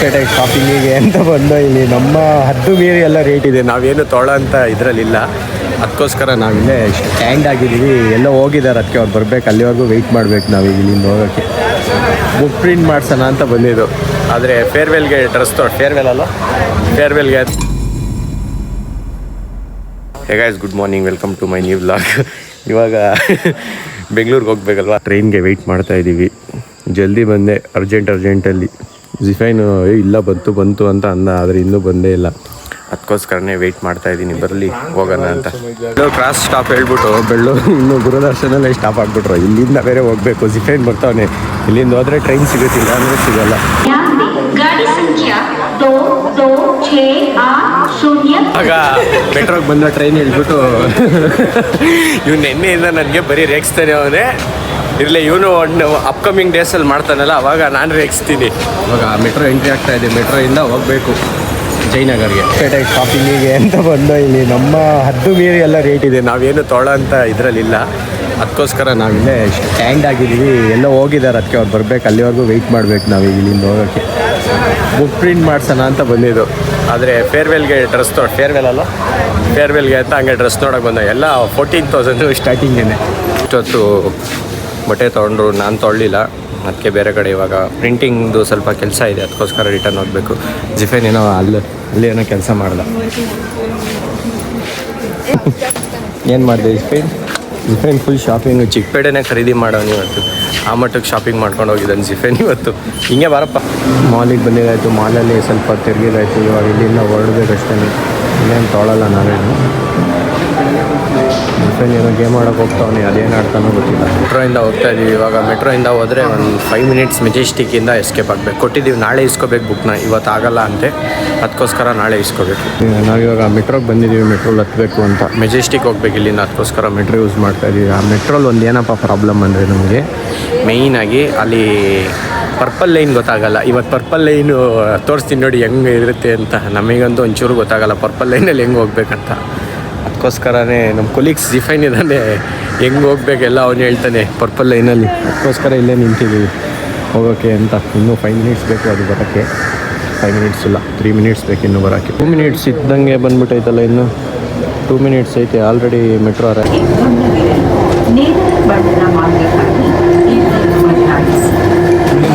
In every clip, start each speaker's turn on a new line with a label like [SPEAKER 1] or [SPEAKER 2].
[SPEAKER 1] ಹೊಸಪೇಟೆ ಶಾಪಿಂಗಿಗೆ ಅಂತ ಬಂದು ಇಲ್ಲಿ ನಮ್ಮ ಹದ್ದು ಮೀರಿ ಎಲ್ಲ ರೇಟ್ ಇದೆ. ನಾವೇನು ತೊಗೊಳ್ಳೋ ಅಂತ ಇದರಲ್ಲಿಲ್ಲ, ಅದಕ್ಕೋಸ್ಕರ ನಾವಿಲ್ಲೇ ಸ್ಟ್ಯಾಂಡ್ ಆಗಿದ್ದೀವಿ. ಎಲ್ಲ ಹೋಗಿದ್ದಾರೆ, ಅದಕ್ಕೆ ಅವ್ರು ಬರಬೇಕು, ಅಲ್ಲಿವರೆಗೂ ವೆಯ್ಟ್ ಮಾಡಬೇಕು ನಾವೀಗ ಇಲ್ಲಿಂದ ಹೋಗೋಕ್ಕೆ. ಬುಕ್ ಪ್ರಿಂಟ್ ಮಾಡ್ಸೋಣ ಅಂತ ಬಂದಿದ್ದು, ಆದರೆ ಫೇರ್ವೆಲ್ಗೆ ಡ್ರೆಸ್ ಫೇರ್ವೆಲ್ಗೆ. Hey guys, good morning, welcome to my new vlog. ಇವಾಗ ಬೆಂಗಳೂರಿಗೆ ಹೋಗ್ಬೇಕಲ್ವಾ, ಟ್ರೈನ್ಗೆ ವೆಯ್ಟ್ ಮಾಡ್ತಾ ಇದ್ದೀವಿ. ಜಲ್ದಿ ಬಂದೆ, ಅರ್ಜೆಂಟಲ್ಲಿ. ಜಿಫೈನು ಇಲ್ಲ ಬಂತು ಅಂತ ಅಂದ, ಆದರೆ ಇನ್ನೂ ಬಂದೇ ಇಲ್ಲ. ಅದಕ್ಕೋಸ್ಕರನೇ ವೆಯ್ಟ್ ಮಾಡ್ತಾ ಇದ್ದೀನಿ, ಬರಲಿ ಹೋಗೋಣ ಅಂತ. ಕ್ರಾಸ್ ಸ್ಟಾಪ್ ಹೇಳ್ಬಿಟ್ಟು ಇನ್ನು ಗುರುದರ್ಶನಲ್ಲೇ ಸ್ಟಾಪ್ ಆಗಿಬಿಟ್ರು. ಇಲ್ಲಿಂದ ಬೇರೆ ಹೋಗಬೇಕು, ಜಿಫೈನ್ ಬರ್ತಾವನೆ. ಇಲ್ಲಿಂದ ಹೋದರೆ ಟ್ರೈನ್ ಸಿಗುತ್ತಿಲ್ಲ ಅಂದರೆ ಸಿಗಲ್ಲ. ಆಗ ಮೆಟ್ರೋಗೆ ಬಂದ ಟ್ರೈನ್ ಹೇಳ್ಬಿಟ್ಟು ಇವ್ನು ನಿನ್ನೆಯಿಂದ ನನಗೆ ಬರೀ ರೇಗಿಸ್ತಾನೆ ಅವನೇ. ಇರಲಿ, ಇವನು ಒಂದು ಅಪ್ಕಮಿಂಗ್ ಡೇಸಲ್ಲಿ ಮಾಡ್ತಾನಲ್ಲ, ಅವಾಗ ನಾನು ರೇಗಿಸ್ತೀನಿ. ಇವಾಗ ಮೆಟ್ರೋ ಎಂಟ್ರಿ ಆಗ್ತಾ ಇದೆ, ಮೆಟ್ರೋಯಿಂದ ಹೋಗಬೇಕು ಜಯನಗರ್ಗೆ. ಹೊಸಪೇಟೆ ಶಾಪಿಂಗಿಗೆ ಅಂತ ಬಂದು ಇಲ್ಲಿ ನಮ್ಮ ಹದ್ದು ಮೀರಿ ಎಲ್ಲ ರೇಟ್ ಇದೆ. ನಾವೇನು ತೊಗೊಳ್ಳೋ ಅಂತ ಇದರಲ್ಲಿಲ್ಲ, ಅದಕ್ಕೋಸ್ಕರ ನಾವಿಲ್ಲೇ ಸ್ಟ್ಯಾಂಡ್ ಆಗಿದ್ದೀವಿ. ಎಲ್ಲ ಹೋಗಿದ್ದಾರೆ, ಅದಕ್ಕೆ ಅವ್ರು ಬರಬೇಕು, ಅಲ್ಲಿವರೆಗೂ ವೆಯ್ಟ್ ಮಾಡಬೇಕು ನಾವೀಗ ಇಲ್ಲಿಂದ ಹೋಗೋಕ್ಕೆ. ಬುಕ್ ಪ್ರಿಂಟ್ ಮಾಡ್ಸೋಣ ಅಂತ ಬಂದಿದ್ದು, ಆದರೆ ಫೇರ್ವೆಲ್ಗೆ ಡ್ರೆಸ್ ಫೇರ್ವೆಲ್ಗೆ ಅಂತ ಹಂಗೆ ಡ್ರೆಸ್ ನೋಡೋಕೆ ಬಂದ. ಎಲ್ಲ 14,000 ಸ್ಟಾರ್ಟಿಂಗೇನೆ. ಇಷ್ಟೊತ್ತು ಬಟ್ಟೆ ತೊಗೊಂಡ್ರು, ನಾನು ತೊಗೊಳ್ಳಿಲ್ಲ. ಅದಕ್ಕೆ ಬೇರೆ ಕಡೆ ಇವಾಗ ಪ್ರಿಂಟಿಂಗ್ದು ಸ್ವಲ್ಪ ಕೆಲಸ ಇದೆ, ಅದಕ್ಕೋಸ್ಕರ ರಿಟರ್ನ್ ಹೋಗಬೇಕು. ಜಿಫೇನ್ ಏನೋ ಅಲ್ಲಿ ಏನೋ ಕೆಲಸ ಮಾಡ್ದ. ಏನು ಮಾಡಿದೆ ಜಿಫೇನ್ ಫುಲ್ ಶಾಪಿಂಗು ಚಿಕ್ಕಪೇಟೆನೇ ಖರೀದಿ ಮಾಡೋನು ಇವತ್ತು. ಆ ಮಟ್ಟಕ್ಕೆ ಶಾಪಿಂಗ್ ಮಾಡ್ಕೊಂಡು ಹೋಗಿದ್ದಾನೆ ಜಿಫೇನ್ ಇವತ್ತು. ಹಿಂಗೆ ಬರಪ್ಪ, ಮಾಲಿಗೆ ಬಂದಿದ್ದಾಯಿತು, ಮಾಲಲ್ಲಿ ಸ್ವಲ್ಪ ತಿರುಗಿದಾಯಿತು. ಇವಾಗ ಇಲ್ಲಿಂದ ಹೊರಡಬೇಕಷ್ಟೇ, ಇನ್ನೇನು ತೊಗೊಳ್ಳಲ್ಲ ನಾವೇನು. ಜಿಫೇನ್ ಏನೋ ಗೇಮ್ ಆಡೋಕೆ ಹೋಗ್ತಾವನೆ, ಅದೇನು ಆಡ್ತಾನೋ ಗೊತ್ತಿಲ್ಲ. ಮೆಟ್ರೋಯಿಂದ ಹೋಗ್ತಾ ಇದ್ದೀವಿ. ಇವಾಗ ಮೆಟ್ರೋಯಿಂದ ಹೋದರೆ ಒಂದು 5 ಮಿನಿಟ್ಸ್ ಮೆಜೆಸ್ಟಿಕ್ಕಿಂದ ಎಸ್ಕೇಪ್ ಆಗಬೇಕು. ಕೊಟ್ಟಿದ್ದೀವಿ, ನಾಳೆ ಇಸ್ಕೋಬೇಕು ಬುಕ್ನ, ಇವತ್ತು ಆಗಲ್ಲ ಅಂತೆ, ಅದಕ್ಕೋಸ್ಕರ ನಾಳೆ ಇಸ್ಕೋಬೇಕು. ನಾವಿವಾಗ ಮೆಟ್ರೋಗೆ ಬಂದಿದ್ದೀವಿ, ಮೆಟ್ರೋಲ್ ಹತ್ತಬೇಕು ಅಂತ. ಮೆಜೆಸ್ಟಿಕ್ ಹೋಗ್ಬೇಕು ಇಲ್ಲಿಂದ, ಅದಕ್ಕೋಸ್ಕರ ಮೆಟ್ರೋ ಯೂಸ್ ಮಾಡ್ತಾ ಇದ್ದೀವಿ. ಆ ಮೆಟ್ರೋಲ್ ಒಂದು ಏನಪ್ಪ ಪ್ರಾಬ್ಲಮ್ ಅಂದರೆ ನಮಗೆ ಮೇಯ್ನಾಗಿ ಅಲ್ಲಿ ಪರ್ಪಲ್ ಲೈನ್ ಗೊತ್ತಾಗಲ್ಲ. ಇವತ್ತು ಪರ್ಪಲ್ ಲೈನು ತೋರಿಸ್ತೀನಿ ನೋಡಿ ಹೆಂಗೆ ಇರುತ್ತೆ ಅಂತ. ನಮಗಂತೂ ಒಂಚೂರು ಗೊತ್ತಾಗಲ್ಲ ಪರ್ಪಲ್ ಲೈನಲ್ಲಿ ಹೆಂಗೆ ಹೋಗ್ಬೇಕಂತ. ಅದಕ್ಕೋಸ್ಕರನೇ ನಮ್ಮ ಕೊಲೀಗ್ಸ್ ಜಿಫೈನ್ ಇದ್ದಾನೆ, ಹೆಂಗೆ ಹೋಗ್ಬೇಕೆಲ್ಲ ಅವನು ಹೇಳ್ತಾನೆ ಪರ್ಪಲ್ ಲೈನಲ್ಲಿ. ಅದಕ್ಕೋಸ್ಕರ ಇಲ್ಲೇ ನಿಂತಿದ್ದೀವಿ ಹೋಗೋಕ್ಕೆ ಅಂತ. ಇನ್ನೂ 5 ಮಿನಿಟ್ಸ್ ಬೇಕು ಅದು ಬರೋಕ್ಕೆ. 5 ಮಿನಿಟ್ಸ್ ಇಲ್ಲ, 3 ಮಿನಿಟ್ಸ್ ಬೇಕು ಇನ್ನು ಬರೋಕ್ಕೆ. 2 ಮಿನಿಟ್ಸ್ ಇದ್ದಂಗೆ ಬಂದ್ಬಿಟ್ಟೈತಲ್ಲ, ಇನ್ನು 2 ಮಿನಿಟ್ಸ್ ಐತೆ ಆಲ್ರೆಡಿ ಮೆಟ್ರೋ.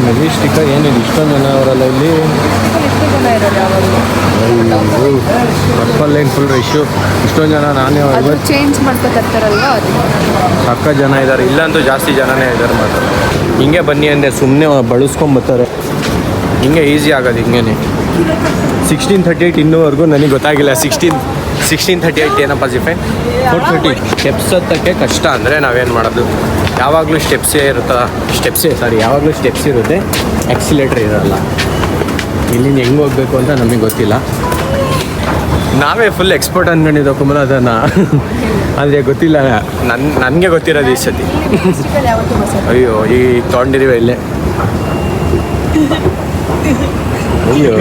[SPEAKER 1] ಮೆಜೆಸ್ಟಿಕ್ಕ ಏನಿದೆ, ಇಷ್ಟೊಂದು ಜನ ಅವರಲ್ಲ ಇಲ್ಲಿ. ಪರ್ಪಲ್ ಲೈನ್ ಫುಲ್ ರಶ್ಶು, ಇಷ್ಟೊಂದು ಜನ. ನಾನೇ
[SPEAKER 2] ಚೇಂಜ್ ಮಾಡ್ಕೊತಾರಲ್ವ,
[SPEAKER 1] ಸಕ್ಕ ಜನ ಇದ್ದಾರೆ. ಇಲ್ಲಂತೂ ಜಾಸ್ತಿ ಜನನೇ ಇದ್ದಾರೆ ಮಾತ್ರ. ಹಿಂಗೆ ಬನ್ನಿ ಅಂದೆ, ಸುಮ್ಮನೆ ಬಳಸ್ಕೊಂಬರ್ತಾರೆ. ಹಿಂಗೆ ಈಸಿ ಆಗೋದು ಹಿಂಗೇ. 1638 ಇನ್ನೂವರೆಗೂ ನನಗೆ ಗೊತ್ತಾಗಿಲ್ಲ. 1638 ಏನಪ್ಪ ಜಿಫೈನ್? 430 ಸ್ಟೆಪ್ಸ್ ಹತ್ತಕ್ಕೆ ಕಷ್ಟ ಅಂದರೆ ನಾವೇನು ಮಾಡೋದು? ಯಾವಾಗಲೂ ಯಾವಾಗಲೂ ಸ್ಟೆಪ್ಸ್ ಇರುತ್ತೆ, ಆಕ್ಸಿಲೇಟ್ರ್ ಇರೋಲ್ಲ. ಇಲ್ಲಿಂದ ಹೆಂಗೆ ಹೋಗಬೇಕು ಅಂತ ನಮಗೆ ಗೊತ್ತಿಲ್ಲ. ನಾವೇ ಫುಲ್ ಎಕ್ಸ್ಪರ್ಟ್ ಅಂದ್ಕೊಂಡಿದ್ದೋ ಕುಮಾರ ಅದನ್ನು, ಆದರೆ ಗೊತ್ತಿಲ್ಲ. ನನಗೆ ಗೊತ್ತಿರೋದು ಈ ಸತಿ. ಅಯ್ಯೋ, ಈಗ ತೊಗೊಂಡಿದ್ದೀವಿ ಇಲ್ಲೇ. ಅಯ್ಯೋ,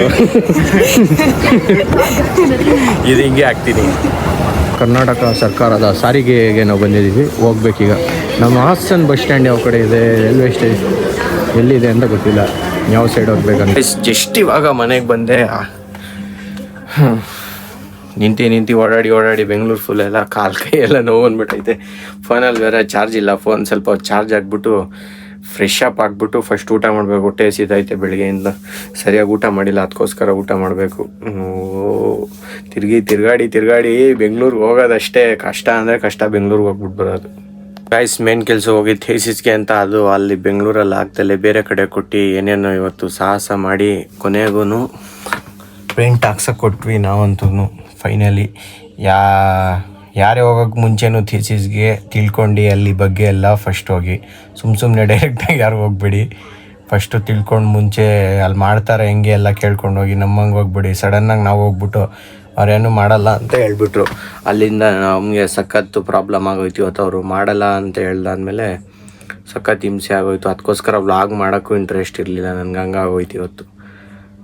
[SPEAKER 1] ಇದು ಹಿಂಗೆ ಆಗ್ತೀನಿ. ಕರ್ನಾಟಕ ಸರ್ಕಾರದ ಸಾರಿಗೆಗೆ ನಾವು ಬಂದಿದ್ದೀವಿ, ಹೋಗ್ಬೇಕೀಗ. ನಮ್ಮ ಹಾಸನ್ ಬಸ್ ಸ್ಟ್ಯಾಂಡ್ ಯಾವ ಕಡೆ ಇದೆ, ರೈಲ್ವೆ ಸ್ಟೇಷನ್ ಎಲ್ಲಿದೆ ಅಂತ ಗೊತ್ತಿಲ್ಲ, ಯಾವ ಸೈಡ್ ಹೋಗ್ಬೇಕಂತ. ಜಸ್ಟ್ ಇವಾಗ ಮನೆಗೆ ಬಂದೆ. ನಿಂತು ಓಡಾಡಿ ಬೆಂಗಳೂರು ಫುಲ್ ಎಲ್ಲ ಕಾಲು ಕೈ ಎಲ್ಲ ನೋವು ಅಂದ್ಬಿಟ್ಟೈತೆ. ಫೋನಲ್ಲಿ ಬೇರೆ ಚಾರ್ಜ್ ಇಲ್ಲ. ಫೋನ್ ಸ್ವಲ್ಪ ಚಾರ್ಜ್ ಆಗಿಬಿಟ್ಟು ಫ್ರೆಶ್ ಅಪ್ ಆಗಿಬಿಟ್ಟು ಫಸ್ಟ್ ಊಟ ಮಾಡಬೇಕು. ಹೊಟ್ಟೆ ಹಸಿತೈತೆ ಬೆಳಗ್ಗೆಯಿಂದ, ಸರಿಯಾಗಿ ಊಟ ಮಾಡಿಲ್ಲ, ಅದಕ್ಕೋಸ್ಕರ ಊಟ ಮಾಡಬೇಕು. ತಿರುಗಾಡಿ ಬೆಂಗಳೂರಿಗೆ ಹೋಗೋದಷ್ಟೇ ಕಷ್ಟ ಅಂದರೆ ಕಷ್ಟ. ಬೆಂಗಳೂರಿಗೆ ಹೋಗ್ಬಿಟ್ಟು ಬರೋದು ಗೈಸ್. ಮೇನ್ ಕೆಲಸ ಹೋಗಿ ಥೀಸಿಸ್ಗೆ ಅಂತ, ಅದು ಅಲ್ಲಿ ಬೆಂಗಳೂರಲ್ಲಿ ಆಗ್ತಲೇ ಬೇರೆ ಕಡೆ ಕೊಟ್ಟು ಏನೇನೋ ಇವತ್ತು ಸಾಹಸ ಮಾಡಿ ಕೊನೆಗೂ ಪ್ರಿಂಟ್ ಹಾಕ್ಸೋಕೆ ಕೊಟ್ವಿ ನಾವಂತೂ. ಫೈನಲಿ ಯಾರೇ ಹೋಗೋಕ್ಕೆ ಮುಂಚೆನೂ ಥೀಸಿಸ್ಗೆ ತಿಳ್ಕೊಂಡು ಅಲ್ಲಿ ಬಗ್ಗೆ ಎಲ್ಲ ಫಸ್ಟ್ ಹೋಗಿ, ಸುಮ್ಮನೆ ಡೈರೆಕ್ಟಾಗಿ ಯಾರು ಹೋಗ್ಬೇಡಿ. ಫಸ್ಟು ತಿಳ್ಕೊಂಡು ಮುಂಚೆ ಅಲ್ಲಿ ಮಾಡ್ತಾರೆ ಹೆಂಗೆ ಎಲ್ಲ ಕೇಳ್ಕೊಂಡು ಹೋಗಿ. ನಮ್ಮಂಗೆ ಹೋಗ್ಬಿಡಿ ಸಡನ್ನಾಗಿ ನಾವು ಹೋಗ್ಬಿಟ್ಟು ಅವ್ರೇನು ಮಾಡಲ್ಲ ಅಂತ ಹೇಳ್ಬಿಟ್ರು. ಅಲ್ಲಿಂದ ನಮಗೆ ಸಖತ್ತು ಪ್ರಾಬ್ಲಮ್ ಆಗೋಯ್ತು ಇವತ್ತು. ಅವರು ಮಾಡಲ್ಲ ಅಂತ ಹೇಳ್ದಾದ್ಮೇಲೆ ಸಖತ್ ಹಿಂಸೆ ಆಗೋಯ್ತು. ಅದಕ್ಕೋಸ್ಕರ ವ್ಲಾಗ್ ಮಾಡೋಕ್ಕೂ ಇಂಟ್ರೆಸ್ಟ್ ಇರಲಿಲ್ಲ ನನಗೆ, ಹಂಗಾಗೋಯ್ತು ಇವತ್ತು.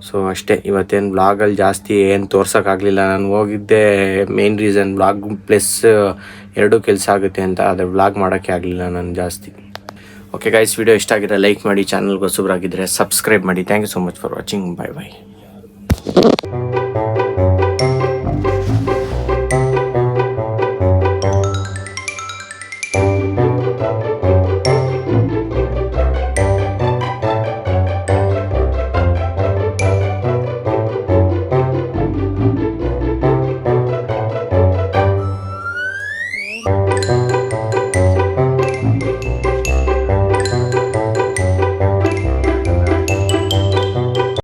[SPEAKER 1] ಸೊ ಅಷ್ಟೇ, ಇವತ್ತೇನು ವ್ಲಾಗಲ್ಲಿ ಜಾಸ್ತಿ ಏನು ತೋರ್ಸೋಕ್ಕಾಗಲಿಲ್ಲ. ನಾನು ಹೋಗಿದ್ದೆ ಮೇನ್ ರೀಸನ್ ವ್ಲಾಗ್ ಪ್ಲಸ್ ಎರಡೂ ಕೆಲಸ ಆಗುತ್ತೆ ಅಂತ, ಆದರೆ ವ್ಲಾಗ್ ಮಾಡೋಕ್ಕೆ ಆಗಲಿಲ್ಲ ನಾನು ಜಾಸ್ತಿ. ಓಕೆ ಗೈಸ್, ವಿಡಿಯೋ ಇಷ್ಟ ಆಗಿದ್ರೆ ಲೈಕ್ ಮಾಡಿ, ಚಾನಲ್ಗೆ ಹೊಸಬರಾಗಿದ್ದರೆ ಸಬ್ಸ್ಕ್ರೈಬ್ ಮಾಡಿ. Thank you so much for watching. Bye bye.